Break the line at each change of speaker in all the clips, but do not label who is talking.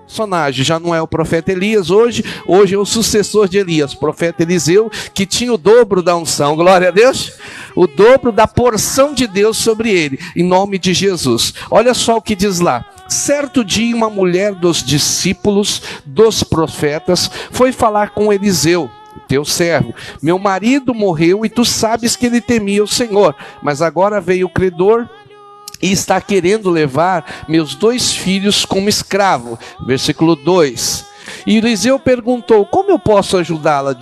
Personagem já não é o profeta Elias hoje é o sucessor de Elias, o profeta Eliseu, que tinha o dobro da unção, glória a Deus, o dobro da porção de Deus sobre ele, em nome de Jesus. Olha só o que diz lá: certo dia uma mulher dos discípulos dos profetas foi falar com Eliseu, teu servo: meu marido morreu e tu sabes que ele temia o Senhor, mas agora veio o credor e está querendo levar meus 2 filhos como escravo. Versículo 2. E Eliseu perguntou: como eu posso ajudá-la?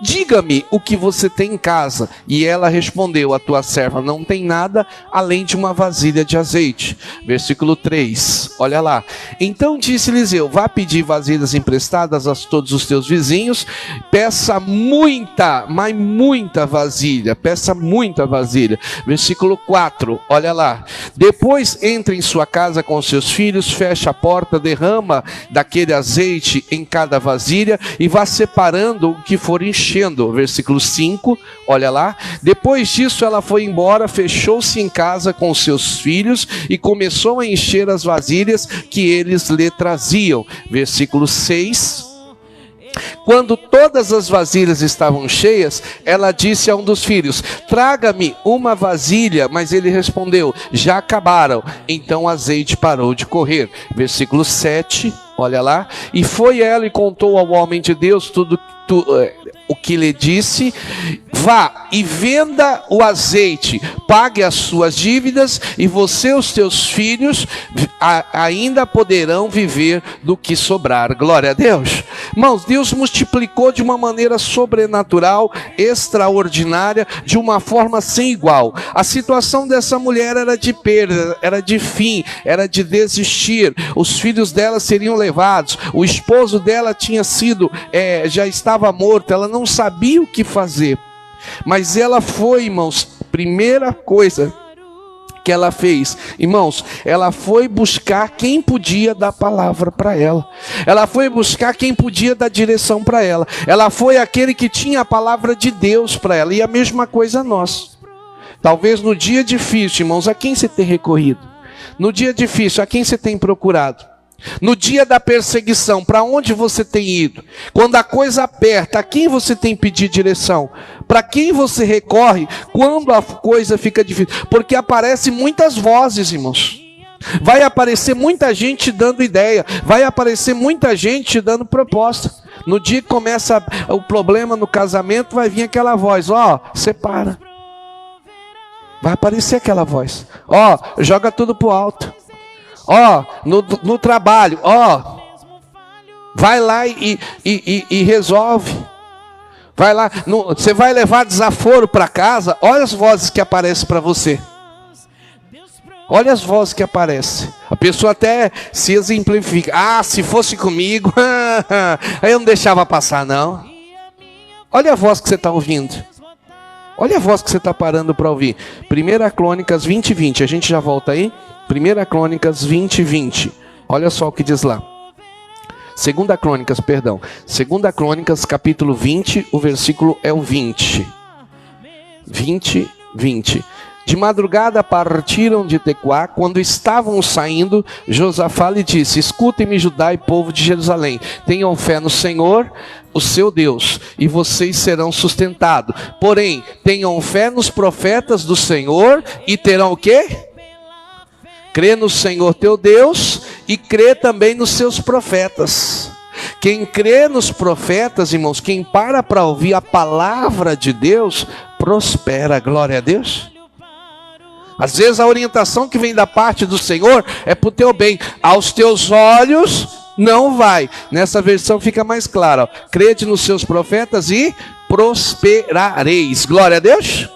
Diga-me o que você tem em casa. E ela respondeu: a tua serva não tem nada além de uma vasilha de azeite. Versículo 3, olha lá. Então disse Eliseu: vá pedir vasilhas emprestadas a todos os teus vizinhos, peça muita, mas muita vasilha, peça muita vasilha. Versículo 4, olha lá. Depois entre em sua casa com seus filhos, fecha a porta, derrama daquele azeite em cada vasilha e vá separando o que for enchendo. Versículo 5, olha lá. Depois disso ela foi embora, fechou-se em casa com seus filhos e começou a encher as vasilhas que eles lhe traziam. Versículo 6. Quando todas as vasilhas estavam cheias, ela disse a um dos filhos: traga-me uma vasilha. Mas ele respondeu: já acabaram. Então o azeite parou de correr. Versículo 7, olha lá. E foi ela e contou ao homem de Deus tudo o que lhe disse: vá e venda o azeite, pague as suas dívidas, e você e os teus filhos ainda poderão viver do que sobrar. Glória a Deus. Irmãos, Deus multiplicou de uma maneira sobrenatural, extraordinária, de uma forma sem igual. A situação dessa mulher era de perda, era de fim, era de desistir. Os filhos dela seriam levados, o esposo dela tinha sido, já estava morto, ela não sabia o que fazer. Mas ela foi, irmãos, primeira coisa que ela fez, irmãos, ela foi buscar quem podia dar palavra para ela. Ela foi buscar quem podia dar direção para ela. Ela foi aquele que tinha a palavra de Deus para ela. E a mesma coisa nós. Talvez no dia difícil, irmãos, a quem você tem recorrido? No dia difícil, a quem você tem procurado? No dia da perseguição, para onde você tem ido? Quando a coisa aperta, a quem você tem pedido direção? Para quem você recorre quando a coisa fica difícil? Porque aparecem muitas vozes, irmãos. Vai aparecer muita gente dando ideia, vai aparecer muita gente dando proposta. No dia que começa o problema no casamento, vai vir aquela voz: separa. Vai aparecer aquela voz: joga tudo pro alto. No trabalho, vai lá e resolve. Vai lá, você vai levar desaforo para casa. Olha as vozes que aparecem para você. Olha as vozes que aparecem. A pessoa até se exemplifica: se fosse comigo, aí eu não deixava passar, não. Olha a voz que você está ouvindo. Olha a voz que você está parando para ouvir. 1 Crônicas 20:20. A gente já volta aí. 1 Crônicas 20:20. Olha só o que diz lá. 2 Crônicas capítulo 20, o versículo é o 20. 20. De madrugada partiram de Tecoá. Quando estavam saindo, Josafá lhe disse: escutem-me, Judá e povo de Jerusalém. Tenham fé no Senhor, o seu Deus, e vocês serão sustentados. Porém, tenham fé nos profetas do Senhor e terão o quê? Crê no Senhor teu Deus e crê também nos seus profetas. Quem crê nos profetas, irmãos, quem para ouvir a palavra de Deus, prospera. Glória a Deus. Às vezes a orientação que vem da parte do Senhor é para o teu bem. Aos teus olhos não vai. Nessa versão fica mais claro: crede nos seus profetas e prosperareis. Glória a Deus.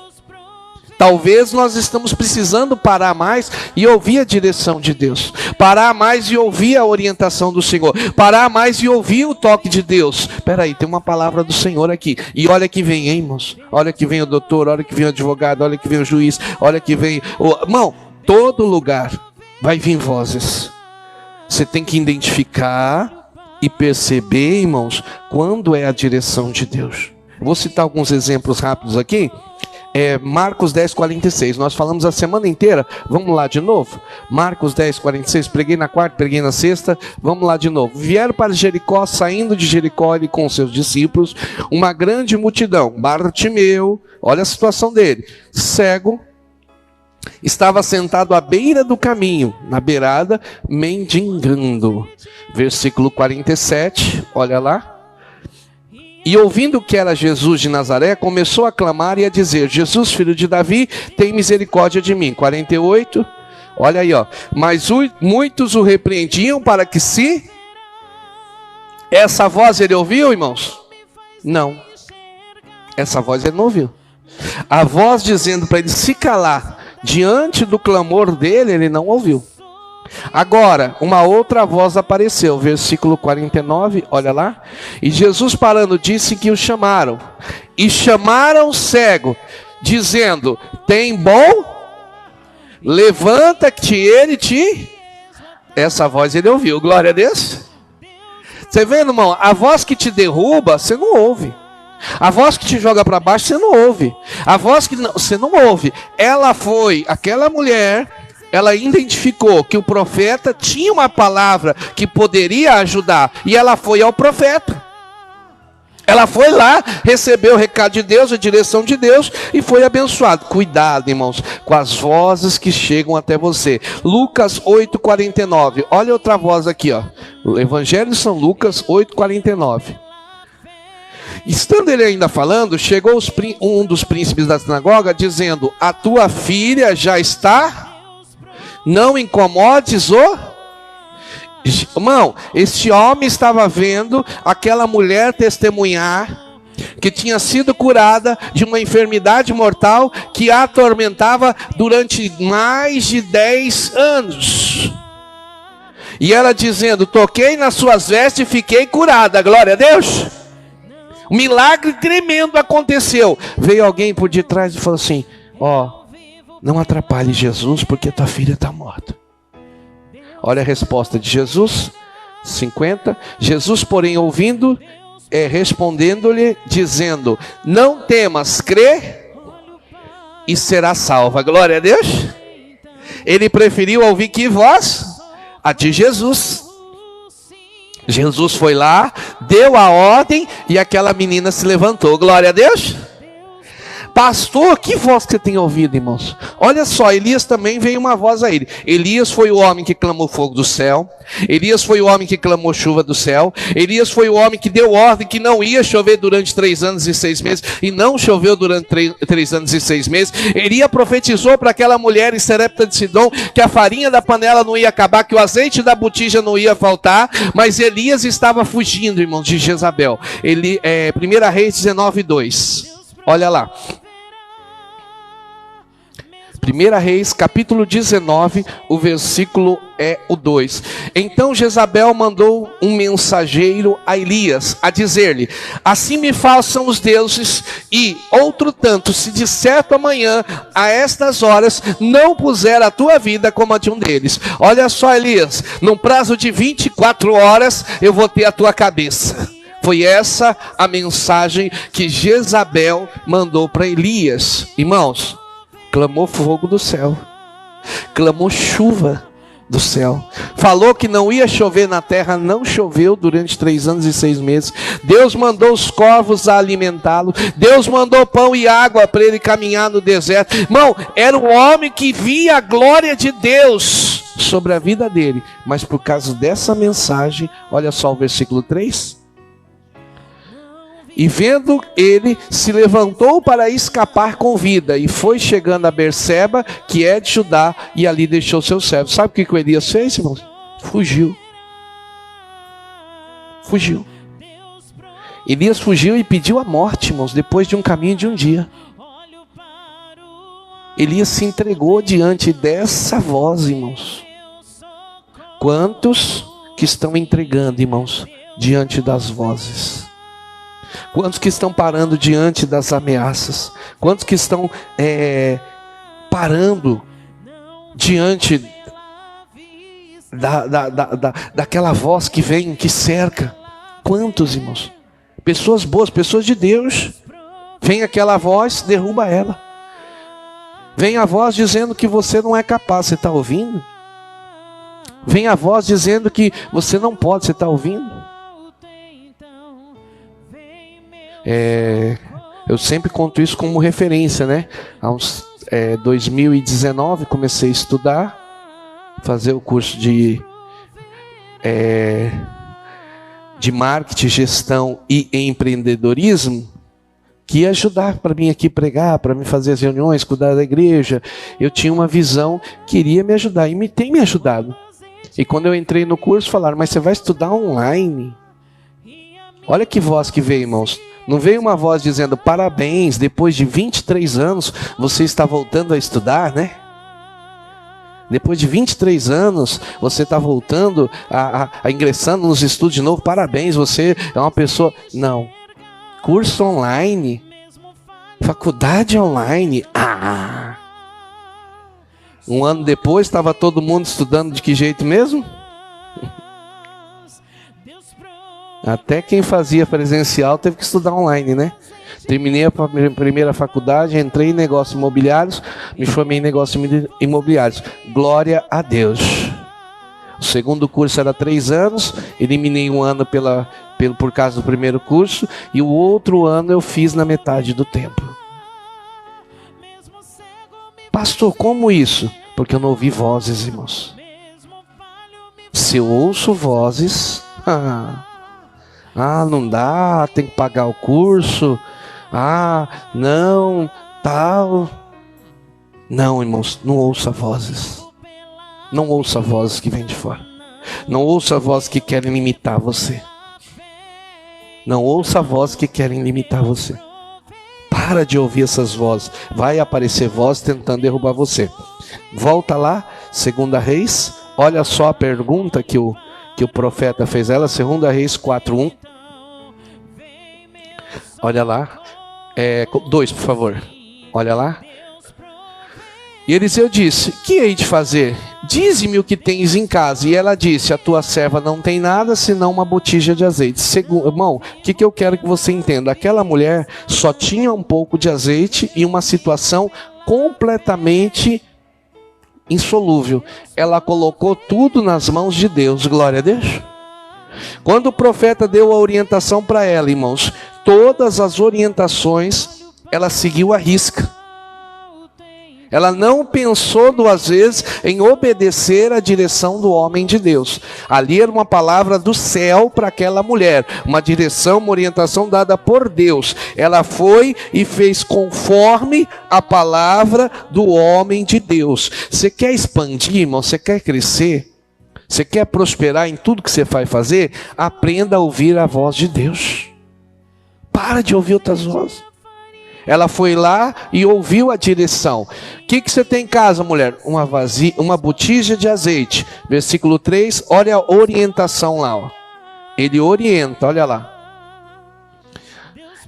Talvez nós estamos precisando parar mais e ouvir a direção de Deus. Parar mais e ouvir a orientação do Senhor. Parar mais e ouvir o toque de Deus. Espera aí, tem uma palavra do Senhor aqui. E olha que vem, hein, irmãos? Olha que vem o doutor, olha que vem o advogado, olha que vem o juiz, olha que vem irmão, todo lugar vai vir vozes. Você tem que identificar e perceber, irmãos, quando é a direção de Deus. Vou citar alguns exemplos rápidos aqui. Marcos 10, 46. Nós falamos a semana inteira. Vamos lá de novo? Marcos 10, 46. Preguei na quarta, preguei na sexta. Vamos lá de novo. Vieram para Jericó, saindo de Jericó, ele com seus discípulos, uma grande multidão. Bartimeu, olha a situação dele. Cego, estava sentado à beira do caminho, na beirada, mendigando. Versículo 47, olha lá. E ouvindo que era Jesus de Nazaré, começou a clamar e a dizer: Jesus, filho de Davi, tem misericórdia de mim. 48, olha aí, ó. Mas muitos o repreendiam para que se... Essa voz ele ouviu, irmãos? Não. Essa voz ele não ouviu. A voz dizendo para ele se calar diante do clamor dele, ele não ouviu. Agora, uma outra voz apareceu, versículo 49, olha lá. E Jesus parando disse que o chamaram. E chamaram o cego, dizendo: tem bom? Levanta-te, ele te... Essa voz ele ouviu, glória a Deus. Você vendo, irmão? A voz que te derruba, você não ouve. A voz que te joga para baixo, você não ouve. A voz que você não ouve. Ela foi, aquela mulher... Ela identificou que o profeta tinha uma palavra que poderia ajudar. E ela foi ao profeta. Ela foi lá, recebeu o recado de Deus, a direção de Deus e foi abençoado. Cuidado, irmãos, com as vozes que chegam até você. Lucas 8:49. Olha outra voz aqui, ó. O Evangelho de São Lucas 8:49. Estando ele ainda falando, chegou um dos príncipes da sinagoga, dizendo: a tua filha já está... Não incomodes o... Irmão, este homem estava vendo aquela mulher testemunhar que tinha sido curada de uma enfermidade mortal que a atormentava durante mais de 10 anos. E ela dizendo: toquei nas suas vestes e fiquei curada. Glória a Deus. Um milagre tremendo aconteceu. Veio alguém por detrás e falou assim: ó, não atrapalhe Jesus, porque tua filha está morta. Olha a resposta de Jesus, 50. Jesus, porém, ouvindo, respondendo-lhe, dizendo: não temas, crê e será salva. Glória a Deus. Ele preferiu ouvir que voz? A de Jesus. Jesus foi lá, deu a ordem e aquela menina se levantou. Glória a Deus. Pastor, que voz que você tem ouvido, irmãos? Olha só, Elias também veio uma voz a ele. Elias foi o homem que clamou fogo do céu. Elias foi o homem que clamou chuva do céu. Elias foi o homem que deu ordem que não ia chover durante 3 anos e 6 meses. E não choveu durante 3 anos e 6 meses. Elias profetizou para aquela mulher em Serepta de Sidom que a farinha da panela não ia acabar, que o azeite da botija não ia faltar. Mas Elias estava fugindo, irmãos, de Jezabel. 1 Reis 19:2. Olha lá. 1 Reis, capítulo 19, o versículo é o 2. Então Jezabel mandou um mensageiro a Elias, a dizer-lhe: assim me façam os deuses, e outro tanto, se de certo amanhã, a estas horas, não puser a tua vida como a de um deles. Olha só, Elias, num prazo de 24 horas, eu vou ter a tua cabeça. Foi essa a mensagem que Jezabel mandou para Elias. Irmãos, clamou fogo do céu, clamou chuva do céu, falou que não ia chover na terra, não choveu durante 3 anos e 6 meses. Deus mandou os corvos a alimentá-lo, Deus mandou pão e água para ele caminhar no deserto. Irmão, era um homem que via a glória de Deus sobre a vida dele, mas por causa dessa mensagem, olha só o versículo 3. E vendo ele, se levantou para escapar com vida, e foi chegando a Berseba, que é de Judá, e ali deixou seu servo. Sabe o que o Elias fez, irmãos? Fugiu. Fugiu. Elias fugiu e pediu a morte, irmãos, depois de um caminho de um dia. Elias se entregou diante dessa voz, irmãos. Quantos que estão entregando, irmãos, diante das vozes? Quantos que estão parando diante das ameaças? Quantos que estão parando diante daquela voz que vem, que cerca? Quantos, irmãos? Pessoas boas, pessoas de Deus. Vem aquela voz, derruba ela. Vem a voz dizendo que você não é capaz, você está ouvindo? Vem a voz dizendo que você não pode, você está ouvindo? Eu sempre conto isso como referência, né? Há uns 2019 comecei a estudar, fazer o curso de marketing, gestão e empreendedorismo, que ia ajudar para mim aqui pregar, para me fazer as reuniões, cuidar da igreja. Eu tinha uma visão que iria me ajudar e tem me ajudado. E quando eu entrei no curso, falaram, mas você vai estudar online? Olha que voz que veio, irmãos. Não veio uma voz dizendo, parabéns, depois de 23 anos, você está voltando a estudar, né? Depois de 23 anos, você está voltando, a ingressando nos estudos de novo, parabéns, você é uma pessoa... Não. Curso online, faculdade online, um ano depois, estava todo mundo estudando de que jeito mesmo? Até quem fazia presencial teve que estudar online, né? Terminei a primeira faculdade, entrei em negócios imobiliários, me formei em negócios imobiliários. Glória a Deus. O segundo curso era 3 anos, eliminei um ano por causa do primeiro curso, e o outro ano eu fiz na metade do tempo. Pastor, como isso? Porque eu não ouvi vozes, irmãos. Se eu ouço vozes, não dá, tem que pagar o curso, não, tal. Não, irmãos, não ouça vozes. Não ouça vozes que vêm de fora. Não ouça vozes que querem limitar você. Não ouça vozes que querem limitar você. Para de ouvir essas vozes. Vai aparecer voz tentando derrubar você. Volta lá, 2 Reis. Olha só a pergunta que o profeta fez ela. 2 Reis 4:1. Olha lá. 2, por favor. Olha lá. E Eliseu disse, que hei de fazer? Dize-me o que tens em casa. E ela disse, a tua serva não tem nada senão uma botija de azeite. Irmão, o que eu quero que você entenda? Aquela mulher só tinha um pouco de azeite e uma situação completamente insolúvel. Ela colocou tudo nas mãos de Deus. Glória a Deus. Quando o profeta deu a orientação para ela, irmãos, todas as orientações ela seguiu à risca. Ela não pensou 2 vezes em obedecer a direção do homem de Deus. Ali era uma palavra do céu para aquela mulher. Uma direção, uma orientação dada por Deus. Ela foi e fez conforme a palavra do homem de Deus. Você quer expandir, irmão? Você quer crescer? Você quer prosperar em tudo que você vai fazer? Aprenda a ouvir a voz de Deus. Para de ouvir outras vozes. Ela foi lá e ouviu a direção. O que você tem em casa, mulher? Uma botija de azeite. Versículo 3, olha a orientação lá. Ó. Ele orienta, olha lá.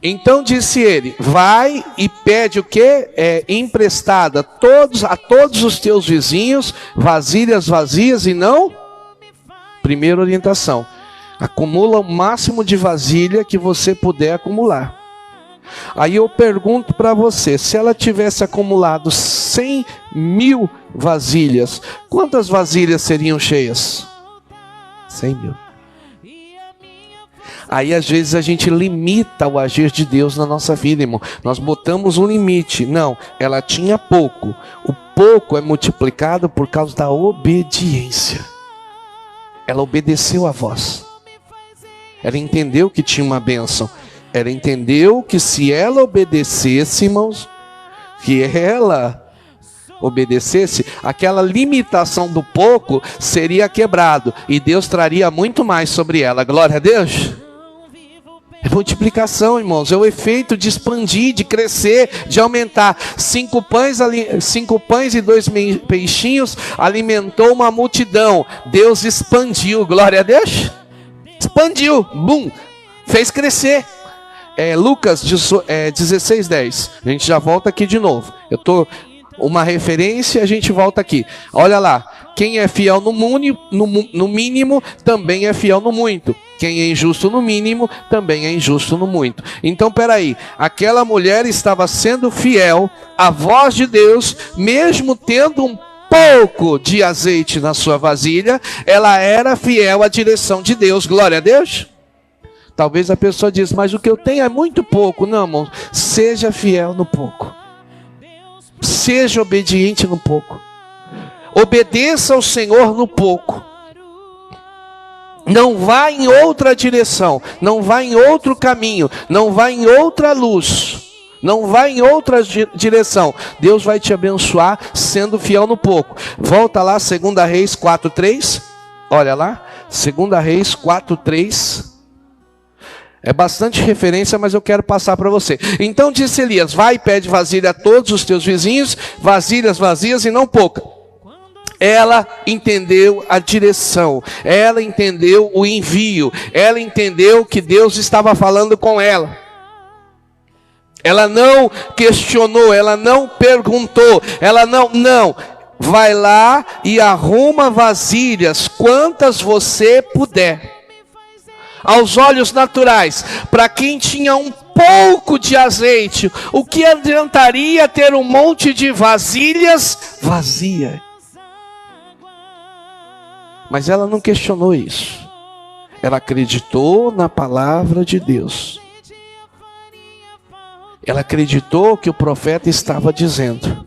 Então disse ele, vai e pede o quê? Emprestada a todos os teus vizinhos, vasilhas vazias e não... Primeira orientação. Acumula o máximo de vasilha que você puder acumular. Aí eu pergunto para você, se ela tivesse acumulado 100.000 vasilhas, quantas vasilhas seriam cheias? 100.000. Aí às vezes a gente limita o agir de Deus na nossa vida, irmão. Nós botamos um limite. Não, ela tinha pouco. O pouco é multiplicado por causa da obediência. Ela obedeceu a voz. Ela entendeu que tinha uma bênção. Ela entendeu que se ela obedecesse, irmãos, que ela obedecesse, aquela limitação do pouco seria quebrado. E Deus traria muito mais sobre ela. Glória a Deus. É multiplicação, irmãos. É o efeito de expandir, de crescer, de aumentar. 5 pães e 2 peixinhos alimentou uma multidão. Deus expandiu. Glória a Deus. Expandiu. Bum. Fez crescer. Lucas 16:10. A gente já volta aqui de novo. Uma referência, a gente volta aqui. Olha lá. Quem é fiel no mínimo, também é fiel no muito. Quem é injusto no mínimo, também é injusto no muito. Então, peraí, aquela mulher estava sendo fiel à voz de Deus, mesmo tendo um pouco de azeite na sua vasilha, ela era fiel à direção de Deus. Glória a Deus. Talvez a pessoa diz, mas o que eu tenho é muito pouco. Não, irmão, seja fiel no pouco. Seja obediente no pouco. Obedeça ao Senhor no pouco. Não vá em outra direção, não vá em outro caminho, não vá em outra luz, não vá em outra direção. Deus vai te abençoar sendo fiel no pouco. Volta lá, 2 Reis 4:3. Olha lá, 2 Reis 4:3. É bastante referência, mas eu quero passar para você. Então disse Elias, vai e pede vasilha a todos os teus vizinhos, vasilhas vazias e não pouca. Ela entendeu a direção, ela entendeu o envio, ela entendeu que Deus estava falando com ela. Ela não questionou, ela não perguntou, ela não. Vai lá e arruma vasilhas, quantas você puder. Aos olhos naturais, para quem tinha um pouco de azeite, o que adiantaria ter um monte de vasilhas vazias? Mas ela não questionou isso. Ela acreditou na palavra de Deus. Ela acreditou que o profeta estava dizendo.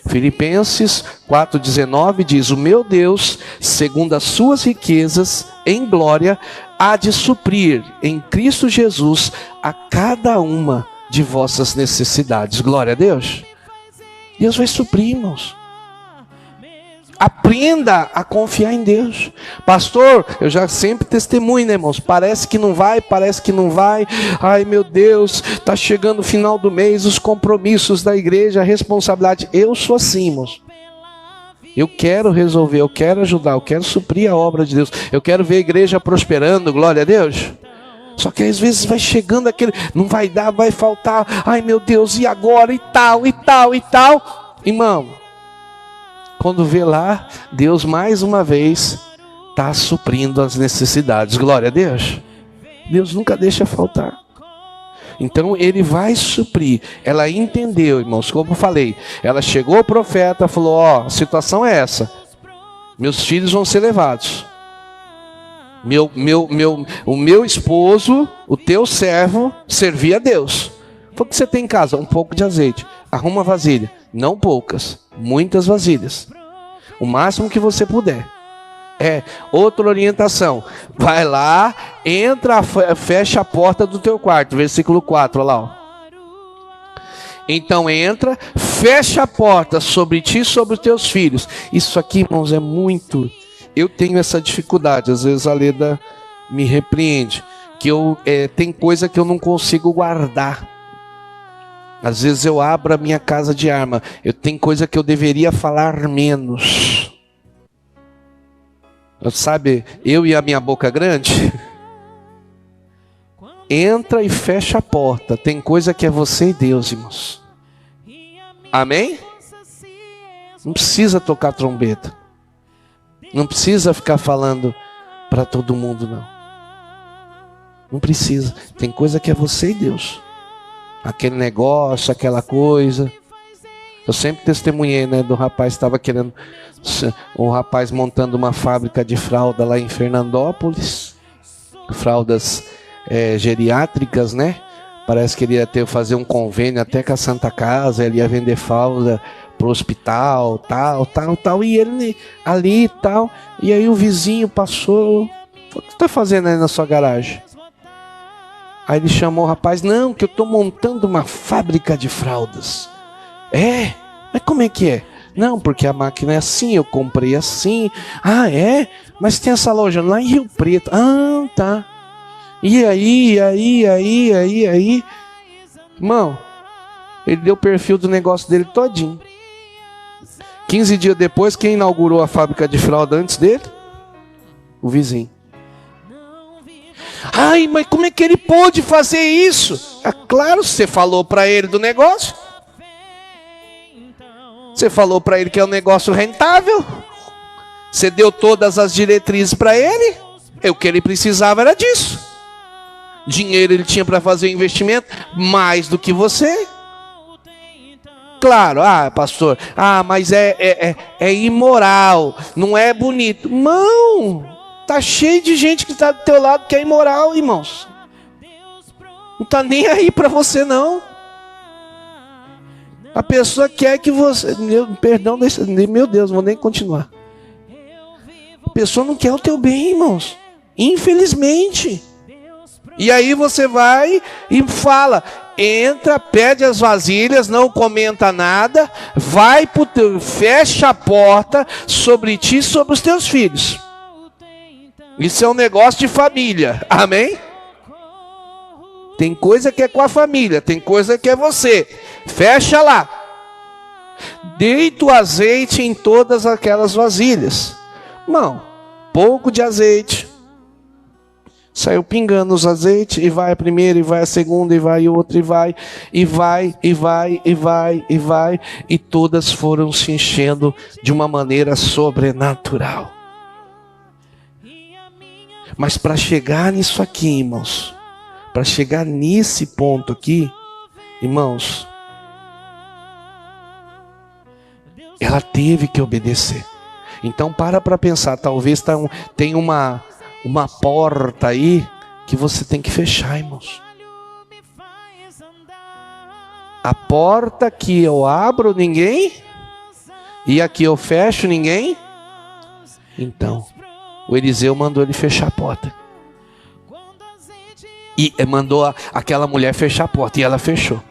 Filipenses 4,19 diz, o meu Deus, segundo as suas riquezas em glória, há de suprir em Cristo Jesus a cada uma de vossas necessidades. Glória a Deus. Deus vai suprir, irmãos. Aprenda a confiar em Deus. Pastor, eu já sempre testemunho, né, irmãos? Parece que não vai. Ai, meu Deus, está chegando o final do mês, os compromissos da igreja, a responsabilidade. Eu sou assim, irmãos. Eu quero resolver, eu quero ajudar, eu quero suprir a obra de Deus. Eu quero ver a igreja prosperando, glória a Deus. Só que às vezes vai chegando aquele, não vai dar, vai faltar. Ai, meu Deus, e agora? E tal. Irmão, quando vê lá, Deus mais uma vez está suprindo as necessidades. Glória a Deus. Deus nunca deixa faltar. Então Ele vai suprir. Ela entendeu, irmãos, como eu falei. Ela chegou ao profeta, falou, ó, a situação é essa. Meus filhos vão ser levados. O meu esposo, o teu servo, servia a Deus. O que você tem em casa? Um pouco de azeite. Arruma vasilha. Não poucas, muitas vasilhas. O máximo que você puder. Outra orientação. Vai lá, entra, fecha a porta do teu quarto. Versículo 4, olha lá. Ó. Então entra, fecha a porta sobre ti e sobre os teus filhos. Isso aqui, irmãos, é muito... Eu tenho essa dificuldade. Às vezes a Leda me repreende. Que tem coisa que eu não consigo guardar. Às vezes eu abro a minha casa de arma. Tem coisa que eu deveria falar menos. Sabe, eu e a minha boca grande. Entra e fecha a porta. Tem coisa que é você e Deus, irmãos. Amém? Não precisa tocar trombeta. Não precisa ficar falando para todo mundo, não. Não precisa. Tem coisa que é você e Deus. Aquele negócio, aquela coisa. Eu sempre testemunhei, né, do rapaz que estava querendo, um rapaz montando uma fábrica de fralda lá em Fernandópolis, fraldas geriátricas, né? Parece que ele ia fazer um convênio até com a Santa Casa, ele ia vender fralda pro hospital, tal, e ele ali e tal, e aí o vizinho passou, o que você tá fazendo aí na sua garagem? Aí ele chamou o rapaz, não, que eu estou montando uma fábrica de fraldas. Mas como é que é? Não, porque a máquina é assim, eu comprei assim. Ah, é? Mas tem essa loja lá em Rio Preto. Ah, tá. E aí? Irmão, ele deu o perfil do negócio dele todinho. 15 dias depois, quem inaugurou a fábrica de fralda antes dele? O vizinho. Ai, mas como é que ele pôde fazer isso? É claro, você falou para ele do negócio. Você falou para ele que é um negócio rentável. Você deu todas as diretrizes para ele? O que ele precisava era disso. Dinheiro ele tinha para fazer investimento, mais do que você. Claro, pastor, mas é imoral, não é bonito. Não, tá cheio de gente que está do teu lado que é imoral, irmãos. Não tá nem aí para você, não. A pessoa quer que você... Meu Deus, vou nem continuar. A pessoa não quer o teu bem, irmãos. Infelizmente. E aí você vai e fala, entra, pede as vasilhas, não comenta nada, fecha a porta sobre ti e sobre os teus filhos. Isso é um negócio de família, amém? Tem coisa que é com a família, tem coisa que é você. Fecha lá. Deita o azeite em todas aquelas vasilhas. Não, pouco de azeite. Saiu pingando os azeites, e vai a primeira, e vai a segunda, e vai a outra, e todas foram se enchendo de uma maneira sobrenatural. Mas para chegar nisso aqui, irmãos, para chegar nesse ponto aqui, irmãos, ela teve que obedecer. Então para pensar, talvez tem uma porta aí que você tem que fechar, irmãos. A porta que eu abro, ninguém, e aqui eu fecho, ninguém. Então, o Eliseu mandou ele fechar a porta. E mandou aquela mulher fechar a porta, e ela fechou.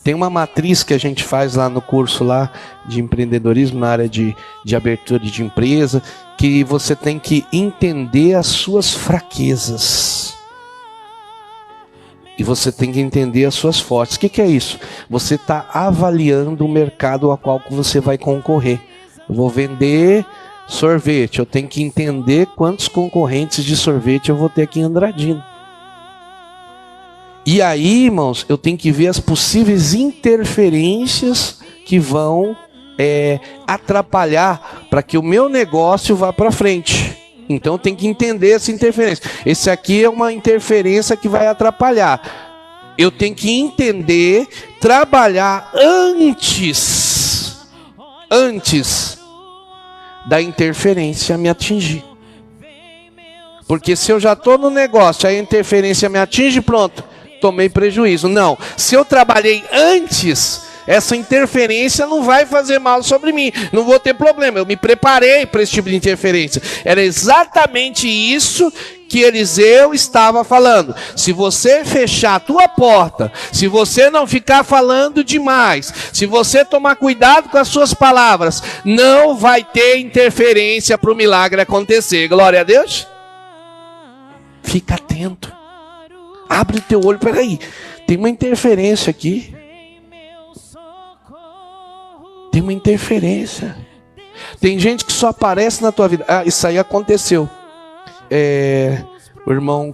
Tem uma matriz que a gente faz lá no curso lá de empreendedorismo, na área de abertura de empresa, que você tem que entender as suas fraquezas. E você tem que entender as suas fortes. O que é isso? Você está avaliando o mercado ao qual você vai concorrer. Eu vou vender sorvete, eu tenho que entender quantos concorrentes de sorvete eu vou ter aqui em Andradina. E aí, irmãos, eu tenho que ver as possíveis interferências que vão atrapalhar para que o meu negócio vá para frente. Então, eu tenho que entender essa interferência. Esse aqui é uma interferência que vai atrapalhar. Eu tenho que entender, trabalhar antes da interferência me atingir. Porque se eu já estou no negócio, a interferência me atinge, pronto, tomei prejuízo. Não, se eu trabalhei antes, essa interferência não vai fazer mal sobre mim, não vou ter problema, eu me preparei para esse tipo de interferência. Era exatamente isso que Eliseu estava falando. Se você fechar a tua porta, se você não ficar falando demais, se você tomar cuidado com as suas palavras, não vai ter interferência para o milagre acontecer. Glória a Deus. Fica atento. Abre o teu olho, peraí, tem uma interferência aqui. Tem uma interferência. Tem gente que só aparece na tua vida. Isso aí aconteceu. O irmão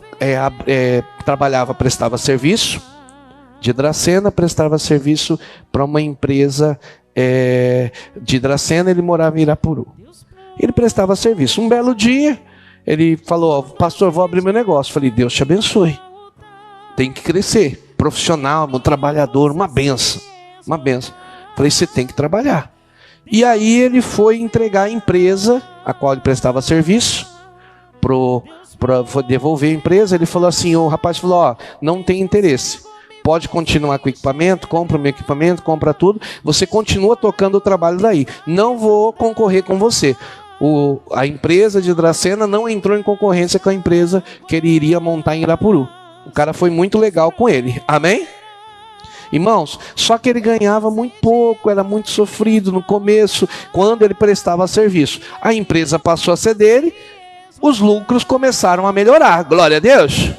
trabalhava, prestava serviço de Dracena, prestava serviço para uma empresa de Dracena, ele morava em Irapuru. Ele prestava serviço. Um belo dia, ele falou, pastor, vou abrir meu negócio. Falei, Deus te abençoe. Tem que crescer, profissional, um trabalhador, uma benção, uma benção. Falei, você tem que trabalhar. E aí ele foi entregar a empresa a qual ele prestava serviço, para devolver a empresa. Ele falou assim, o rapaz falou, não tem interesse, pode continuar com o equipamento, compra o meu equipamento, compra tudo, você continua tocando o trabalho daí, não vou concorrer com você. A empresa de Dracena não entrou em concorrência com a empresa que ele iria montar em Irapuru. O cara foi muito legal com ele. Amém? Irmãos, só que ele ganhava muito pouco, era muito sofrido no começo, quando ele prestava serviço. A empresa passou a ser dele, os lucros começaram a melhorar. Glória a Deus.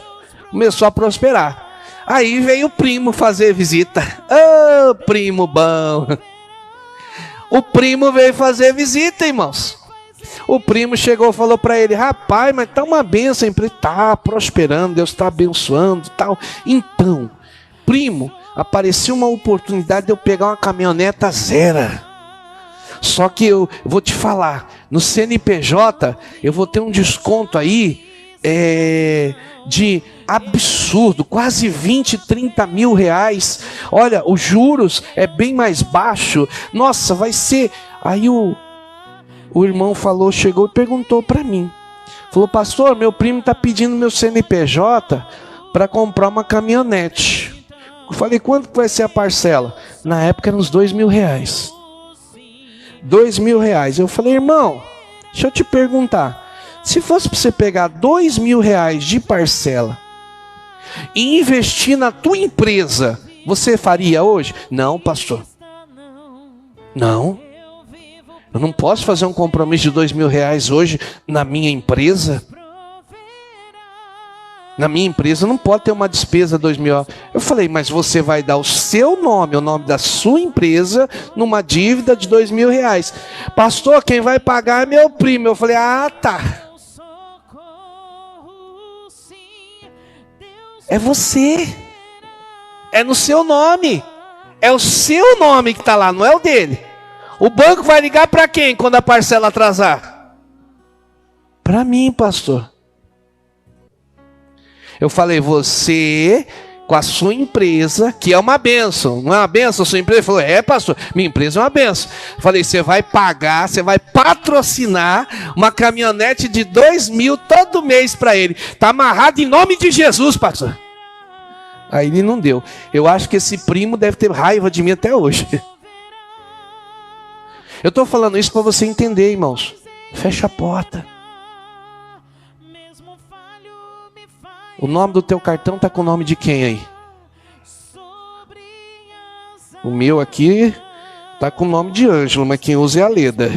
Começou a prosperar. Aí veio o primo fazer visita. Ô, primo bom. O primo veio fazer visita, irmãos. O primo chegou e falou para ele, rapaz, mas tá uma bênção, a empresa tá prosperando, Deus está abençoando e tal. Então, primo, apareceu uma oportunidade de eu pegar uma caminhoneta zero. Só que eu vou te falar, no CNPJ eu vou ter um desconto aí de absurdo, quase 20, 30 mil reais. Olha, os juros é bem mais baixo. Nossa, vai ser... Aí o irmão falou, chegou e perguntou para mim. Falou, pastor, meu primo está pedindo meu CNPJ para comprar uma caminhonete. Eu falei, quanto vai ser a parcela? Na época eram uns 2 mil reais. 2 mil reais. Eu falei, irmão, deixa eu te perguntar. Se fosse para você pegar 2 mil reais de parcela e investir na tua empresa, você faria hoje? Não, pastor. Não. Eu não posso fazer um compromisso de 2 mil reais hoje na minha empresa. Na minha empresa não pode ter uma despesa de 2 mil. Eu falei, mas você vai dar o seu nome, o nome da sua empresa, numa dívida de 2 mil reais. Pastor, quem vai pagar é meu primo. Eu falei, ah, tá. É você. É no seu nome. É o seu nome que está lá, não é o dele. O banco vai ligar para quem quando a parcela atrasar? Para mim, pastor. Eu falei, você com a sua empresa, que é uma bênção. Não é uma bênção a sua empresa? Ele falou, pastor, minha empresa é uma bênção. Eu falei, você vai pagar, você vai patrocinar uma caminhonete de 2 mil todo mês para ele. Está amarrado em nome de Jesus, pastor. Aí ele não deu. Eu acho que esse primo deve ter raiva de mim até hoje. Eu estou falando isso para você entender, irmãos. Fecha a porta. O nome do teu cartão está com o nome de quem aí? O meu aqui está com o nome de Ângelo, mas quem usa é a Leda.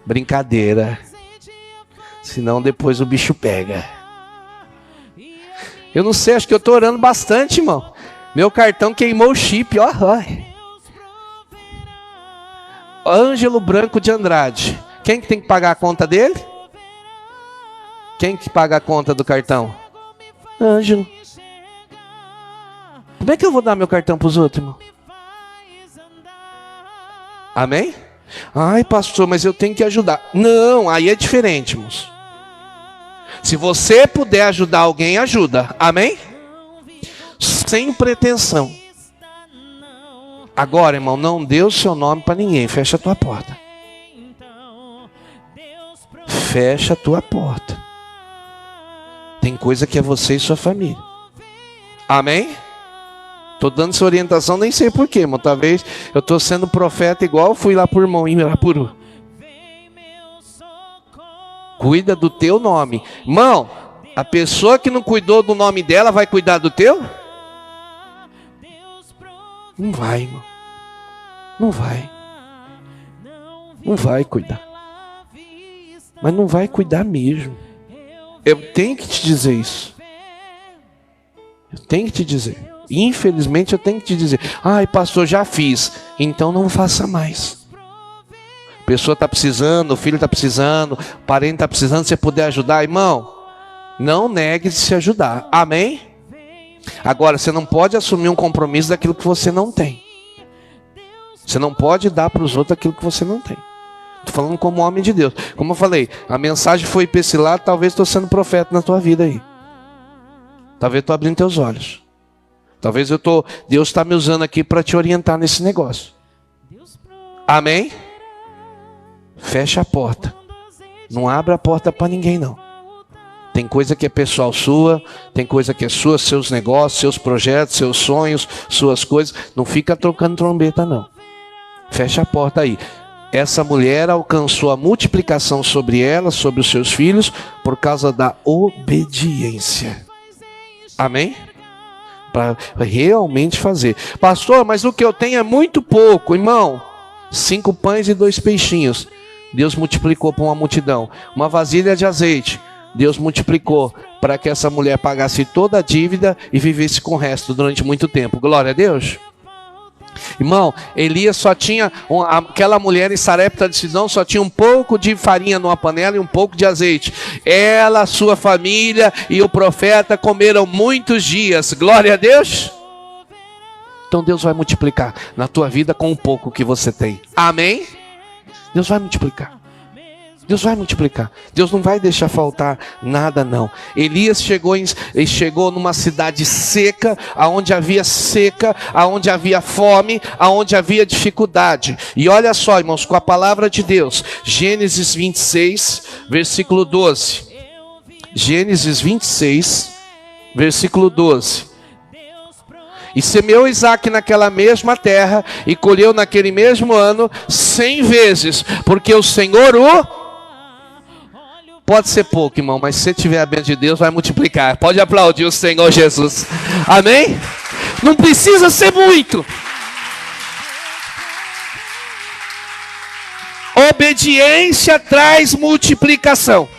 Brincadeira. Senão depois o bicho pega. Eu não sei, acho que eu estou orando bastante, irmão. Meu cartão queimou o chip, ó. Ângelo Branco de Andrade. Quem que tem que pagar a conta dele? Quem que paga a conta do cartão? Ângelo. Como é que eu vou dar meu cartão para os outros, irmão? Amém? Ai, pastor, mas eu tenho que ajudar. Não, aí é diferente, irmãos. Se você puder ajudar alguém, ajuda. Amém? Sem pretensão. Agora, irmão, não dê o seu nome para ninguém. Fecha a tua porta. Fecha a tua porta. Tem coisa que é você e sua família. Amém? Estou dando essa orientação, nem sei porquê, irmão. Talvez eu estou sendo profeta igual eu fui lá por irmão em Irapuru. Cuida do teu nome. Irmão, a pessoa que não cuidou do nome dela vai cuidar do teu? Não vai, irmão. Não vai. Não vai cuidar. Mas não vai cuidar mesmo. Eu tenho que te dizer isso. Eu tenho que te dizer. Infelizmente eu tenho que te dizer. Ai, pastor, já fiz. Então não faça mais. A pessoa está precisando, o filho está precisando, o parente está precisando, se você puder ajudar, irmão, não negue de se ajudar. Amém? Agora, você não pode assumir um compromisso daquilo que você não tem. Você não pode dar para os outros aquilo que você não tem. Estou falando como homem de Deus. Como eu falei, a mensagem foi para esse lado, talvez estou sendo profeta na tua vida aí. Talvez estou abrindo teus olhos. Talvez Deus está me usando aqui para te orientar nesse negócio. Amém? Fecha a porta. Não abra a porta para ninguém, não. Tem coisa que é pessoal sua, tem coisa que é sua, seus negócios, seus projetos, seus sonhos, suas coisas. Não fica trocando trombeta, não. Fecha a porta aí. Essa mulher alcançou a multiplicação sobre ela, sobre os seus filhos, por causa da obediência. Amém? Para realmente fazer. Pastor, mas o que eu tenho é muito pouco, irmão. 5 pães e 2 peixinhos. Deus multiplicou para uma multidão. Uma vasilha de azeite. Deus multiplicou para que essa mulher pagasse toda a dívida e vivesse com o resto durante muito tempo. Glória a Deus. Irmão, Elias só tinha, aquela mulher em Sarepta de Sidom só tinha um pouco de farinha numa panela e um pouco de azeite. Ela, sua família e o profeta comeram muitos dias. Glória a Deus. Então Deus vai multiplicar na tua vida com o pouco que você tem. Amém? Deus vai multiplicar. Deus vai multiplicar. Deus não vai deixar faltar nada, não. Elias chegou numa cidade seca, aonde havia fome, aonde havia dificuldade. E olha só, irmãos, com a palavra de Deus, Gênesis 26, versículo 12. Gênesis 26, versículo 12. E semeou Isaque naquela mesma terra, e colheu naquele mesmo ano 100 vezes, porque o Senhor Pode ser pouco, irmão, mas se tiver a bênção de Deus, vai multiplicar. Pode aplaudir o Senhor Jesus. Amém? Não precisa ser muito. Obediência traz multiplicação.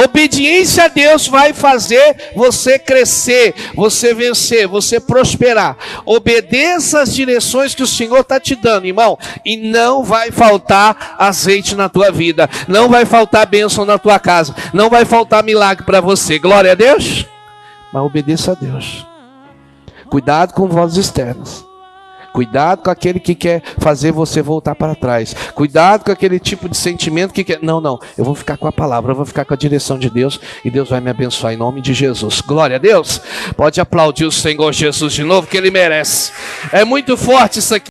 Obediência a Deus vai fazer você crescer, você vencer, você prosperar. Obedeça as direções que o Senhor está te dando, irmão. E não vai faltar azeite na tua vida. Não vai faltar bênção na tua casa. Não vai faltar milagre para você. Glória a Deus. Mas obedeça a Deus. Cuidado com vozes externas. Cuidado com aquele que quer fazer você voltar para trás. Cuidado com aquele tipo de sentimento que quer... Não. Eu vou ficar com a palavra, eu vou ficar com a direção de Deus. E Deus vai me abençoar em nome de Jesus. Glória a Deus. Pode aplaudir o Senhor Jesus de novo, que Ele merece. É muito forte isso aqui.